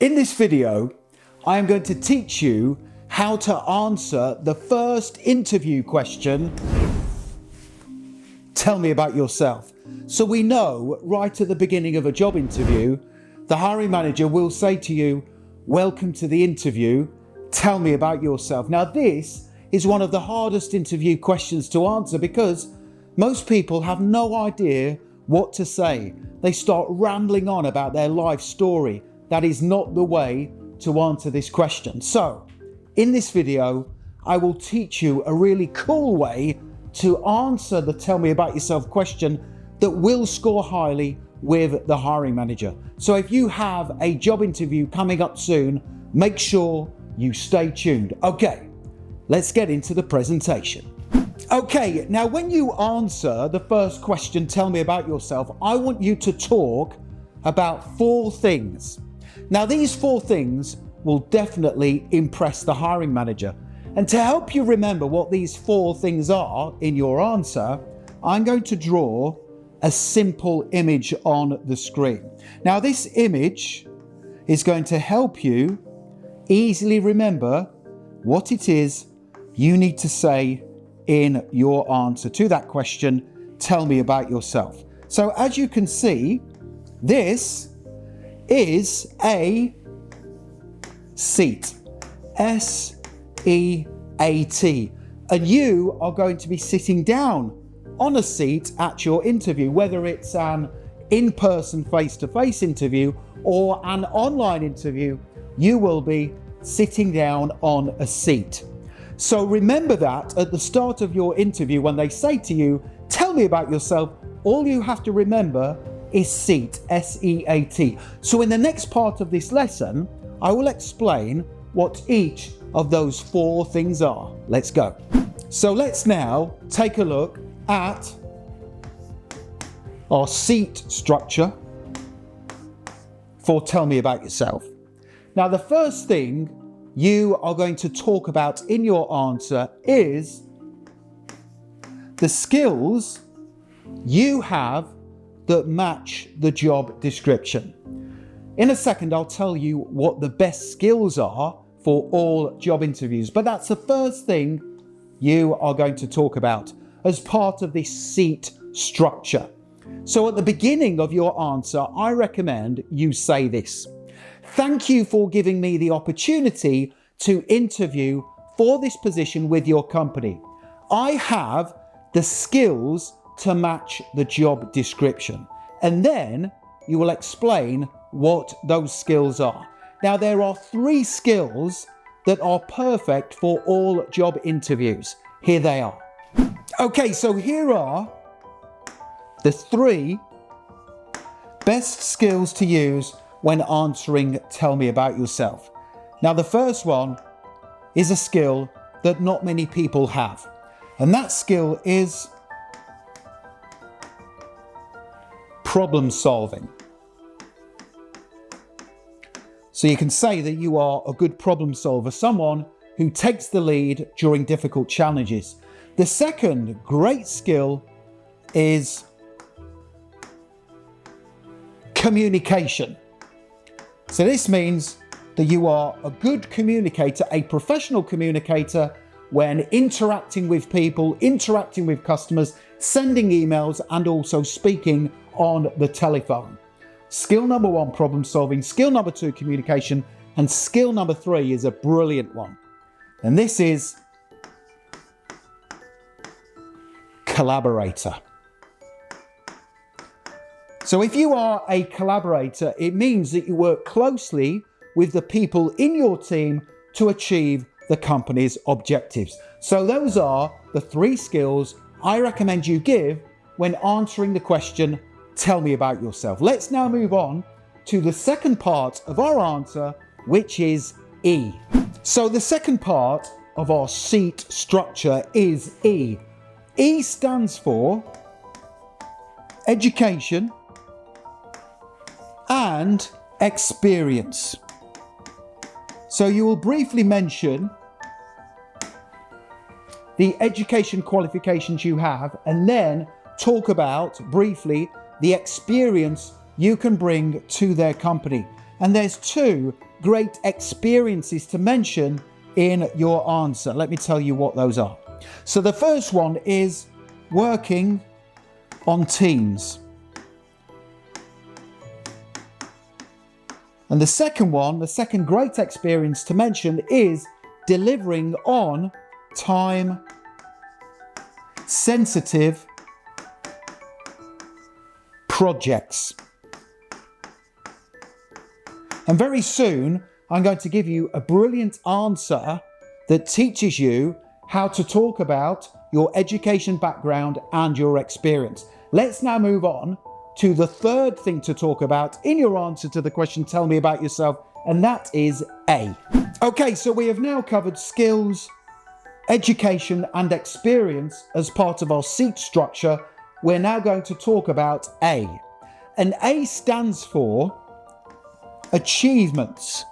In this video, I am going to teach you how to answer the first interview question, tell me about yourself. So we know right at the beginning of a job interview, the hiring manager will say to you, welcome to the interview, tell me about yourself. Now this is one of the hardest interview questions to answer because most people have no idea what to say. They start rambling on about their life story. That is not the way to answer this question. So, in this video, I will teach you a really cool way to answer the tell me about yourself question that will score highly with the hiring manager. So if you have a job interview coming up soon, make sure you stay tuned. Okay, let's get into the presentation. Okay, now when you answer the first question, tell me about yourself, I want you to talk about 4 things. Now these 4 things will definitely impress the hiring manager. And to help you remember what these 4 things are in your answer, I'm going to draw a simple image on the screen. Now this image is going to help you easily remember what it is you need to say in your answer to that question, tell me about yourself. So as you can see, this is a seat, S-E-A-T, and you are going to be sitting down on a seat at your interview, whether it's an in-person face-to-face interview or an online interview, you will be sitting down on a seat. So remember that at the start of your interview, when they say to you, tell me about yourself, all you have to remember is seat, S-E-A-T. So in the next part of this lesson, I will explain what each of those 4 things are. Let's go. So let's now take a look at our seat structure for tell me about yourself. Now the first thing you are going to talk about in your answer is the skills you have that match the job description. In a second, I'll tell you what the best skills are for all job interviews, but that's the first thing you are going to talk about as part of this seat structure. So at the beginning of your answer, I recommend you say this: thank you for giving me the opportunity to interview for this position with your company. I have the skills to match the job description. And then you will explain what those skills are. Now there are 3 skills that are perfect for all job interviews. Here they are. Okay, so here are the 3 best skills to use when answering tell me about yourself. Now the first one is a skill that not many people have, and that skill is problem solving. So you can say that you are a good problem solver, someone who takes the lead during difficult challenges. The second great skill is communication. So this means that you are a good communicator, a professional communicator when interacting with people, interacting with customers, sending emails, and also speaking on the telephone. Skill number 1, problem solving. Skill number 2, communication. And skill number 3 is a brilliant one. And this is collaborator. So if you are a collaborator, it means that you work closely with the people in your team to achieve the company's objectives. So those are the 3 skills I recommend you give when answering the question, tell me about yourself. Let's now move on to the second part of our answer, which is E. So the second part of our seat structure is E. E stands for education and experience. So you will briefly mention the education qualifications you have, and then talk about briefly the experience you can bring to their company. And there's 2 great experiences to mention in your answer. Let me tell you what those are. So the first one is working on teams. And the second one, the second great experience to mention, is delivering on time sensitive projects. And very soon, I'm going to give you a brilliant answer that teaches you how to talk about your education background and your experience. Let's now move on to the third thing to talk about in your answer to the question, tell me about yourself, and that is A. Okay, so we have now covered skills, education, and experience as part of our seat structure. We're now going to talk about A. And A stands for achievements.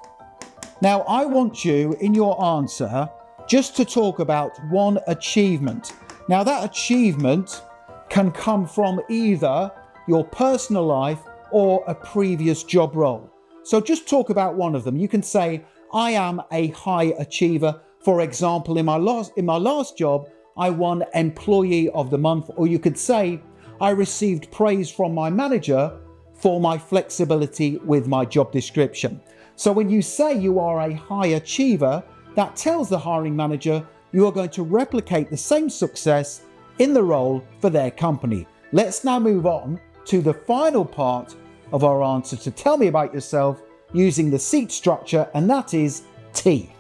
Now, I want you in your answer just to talk about one achievement. Now, that achievement can come from either your personal life or a previous job role. So just talk about one of them. You can say, I am a high achiever. For example, in my last job, I won Employee of the Month. Or you could say, I received praise from my manager for my flexibility with my job description. So when you say you are a high achiever, that tells the hiring manager you are going to replicate the same success in the role for their company. Let's now move on to the final part of our answer to tell me about yourself using the seat structure, and that is T.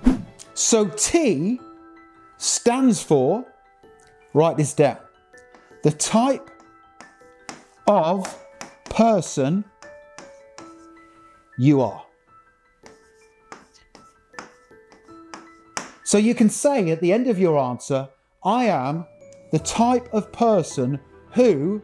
So T stands for, write this down, the type of person you are. So you can say at the end of your answer, I am the type of person who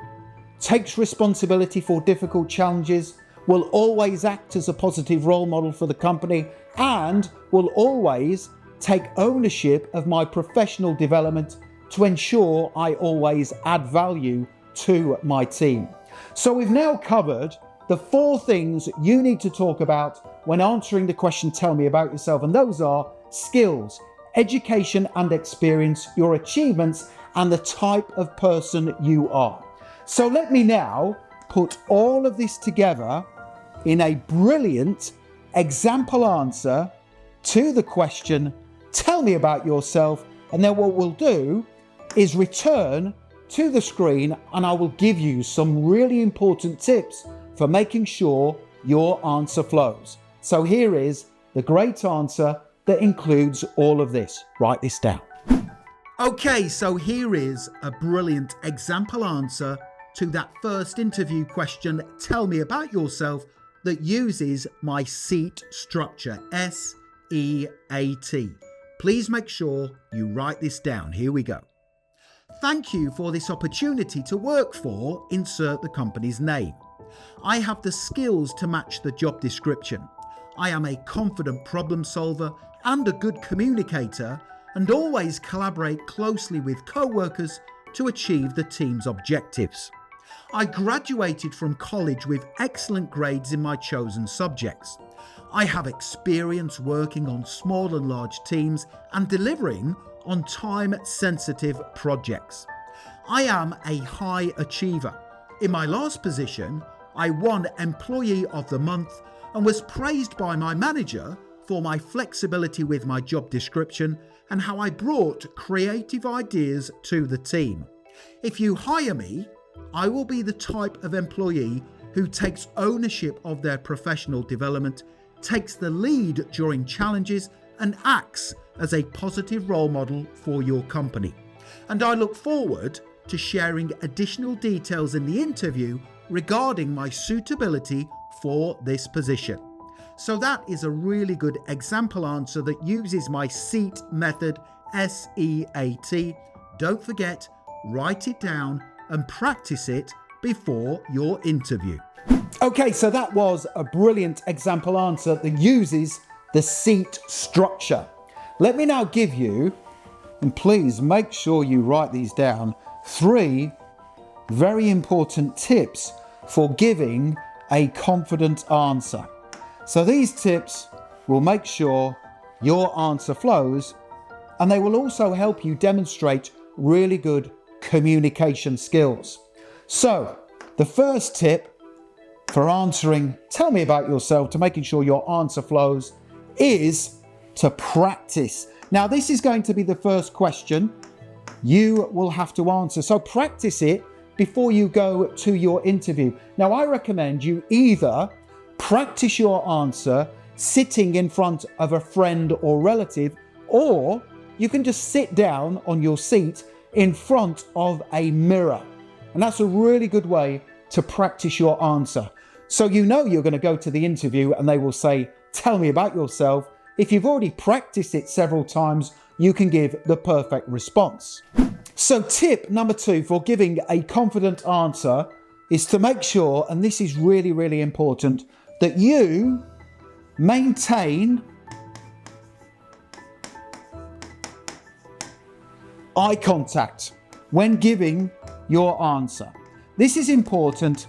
takes responsibility for difficult challenges, will always act as a positive role model for the company, and will always take ownership of my professional development to ensure I always add value to my team. So we've now covered the 4 things you need to talk about when answering the question, tell me about yourself. And those are skills, education and experience, your achievements, and the type of person you are. So let me now put all of this together in a brilliant example answer to the question, tell me about yourself. And then what we'll do is return to the screen and I will give you some really important tips for making sure your answer flows. So here is the great answer that includes all of this. Write this down. Okay, so here is a brilliant example answer to that first interview question, tell me about yourself, that uses my SEAT structure, S-E-A-T. Please make sure you write this down. Here we go. Thank you for this opportunity to work for, insert the company's name. I have the skills to match the job description. I am a confident problem solver and a good communicator, and always collaborate closely with co-workers to achieve the team's objectives. I graduated from college with excellent grades in my chosen subjects. I have experience working on small and large teams and delivering on time-sensitive projects. I am a high achiever. In my last position, I won Employee of the Month and was praised by my manager for my flexibility with my job description and how I brought creative ideas to the team. If you hire me, I will be the type of employee who takes ownership of their professional development, takes the lead during challenges, and acts as a positive role model for your company. And I look forward to sharing additional details in the interview regarding my suitability for this position. So that is a really good example answer that uses my SEAT method, S-E-A-T. Don't forget, write it down and practice it before your interview. Okay, so that was a brilliant example answer that uses the SEAT structure. Let me now give you, and please make sure you write these down, 3 very important tips for giving a confident answer. So these tips will make sure your answer flows, and they will also help you demonstrate really good communication skills. So, the first tip for answering, tell me about yourself, to making sure your answer flows, is to practice. Now, this is going to be the first question you will have to answer. So practice it before you go to your interview. Now, I recommend you either practice your answer sitting in front of a friend or relative, or you can just sit down on your seat in front of a mirror. And that's a really good way to practice your answer. So you know you're going to go to the interview and they will say, tell me about yourself. If you've already practiced it several times, you can give the perfect response. So tip number 2 for giving a confident answer is to make sure, and this is really, really important, that you maintain eye contact when giving your answer. This is important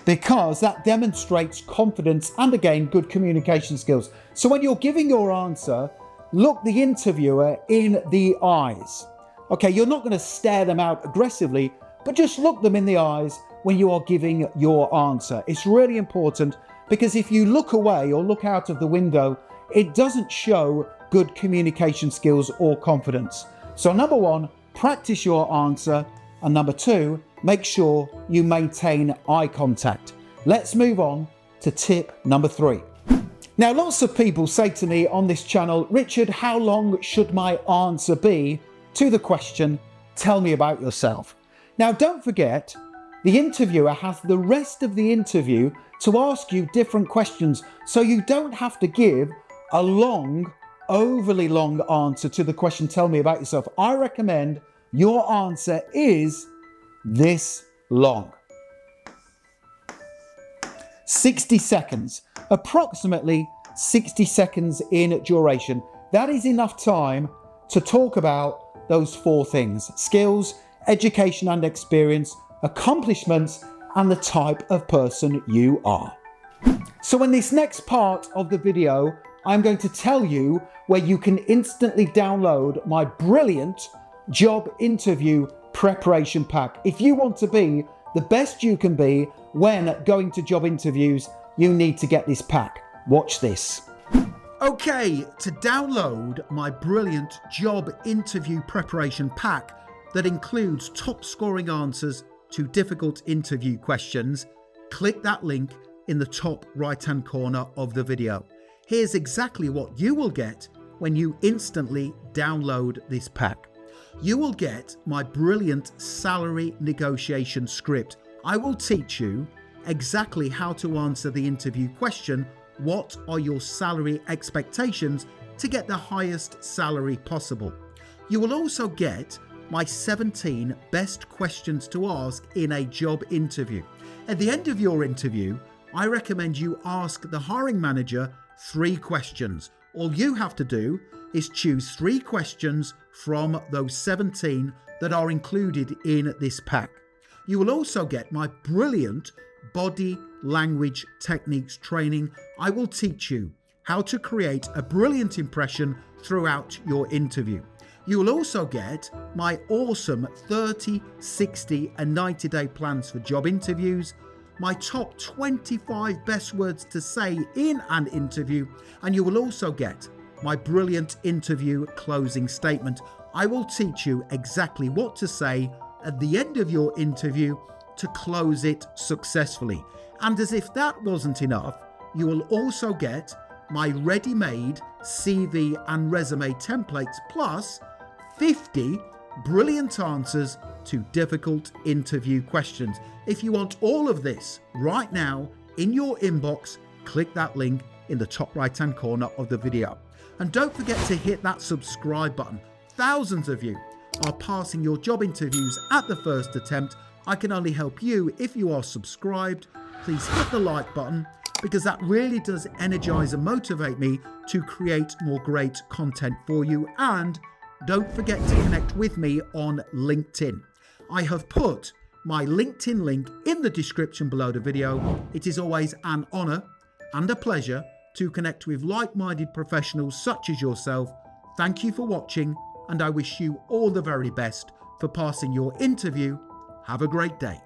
because that demonstrates confidence and, again, good communication skills. So when you're giving your answer, look the interviewer in the eyes. Okay, you're not going to stare them out aggressively, but just look them in the eyes when you are giving your answer. It's really important because if you look away or look out of the window, it doesn't show good communication skills or confidence. So number 1, practice your answer. And number 2, make sure you maintain eye contact. Let's move on to tip number 3. Now, lots of people say to me on this channel, Richard, how long should my answer be to the question, tell me about yourself? Now, don't forget, the interviewer has the rest of the interview to ask you different questions, so you don't have to give a long, overly long answer to the question, tell me about yourself. I recommend your answer is this long. 60 seconds, approximately 60 seconds in duration. That is enough time to talk about those 4 things: skills, education and experience, accomplishments, and the type of person you are. So in this next part of the video, I'm going to tell you where you can instantly download my brilliant job interview preparation pack. If you want to be the best you can be when going to job interviews, you need to get this pack. Watch this. Okay, to download my brilliant job interview preparation pack that includes top scoring answers to difficult interview questions, click that link in the top right-hand corner of the video. Here's exactly what you will get when you instantly download this pack. You will get my brilliant salary negotiation script. I will teach you exactly how to answer the interview question, what are your salary expectations to get the highest salary possible. You will also get my 17 best questions to ask in a job interview. At the end of your interview, I recommend you ask the hiring manager 3 questions. All you have to do is choose 3 questions from those 17 that are included in this pack. You will also get my brilliant body language techniques training. I will teach you how to create a brilliant impression throughout your interview. You will also get my awesome 30, 60 and 90-day plans for job interviews, my top 25 best words to say in an interview, and you will also get my brilliant interview closing statement. I will teach you exactly what to say at the end of your interview to close it successfully. And as if that wasn't enough, you will also get my ready-made CV and resume templates plus 50 brilliant answers to difficult interview questions. If you want all of this right now in your inbox, click that link in the top right-hand corner of the video. And don't forget to hit that subscribe button. Thousands of you are passing your job interviews at the first attempt. I can only help you if you are subscribed. Please hit the like button because that really does energize and motivate me to create more great content for you. And don't forget to connect with me on LinkedIn. I have put my LinkedIn link in the description below the video. It is always an honor and a pleasure to connect with like-minded professionals such as yourself. Thank you for watching, and I wish you all the very best for passing your interview. Have a great day.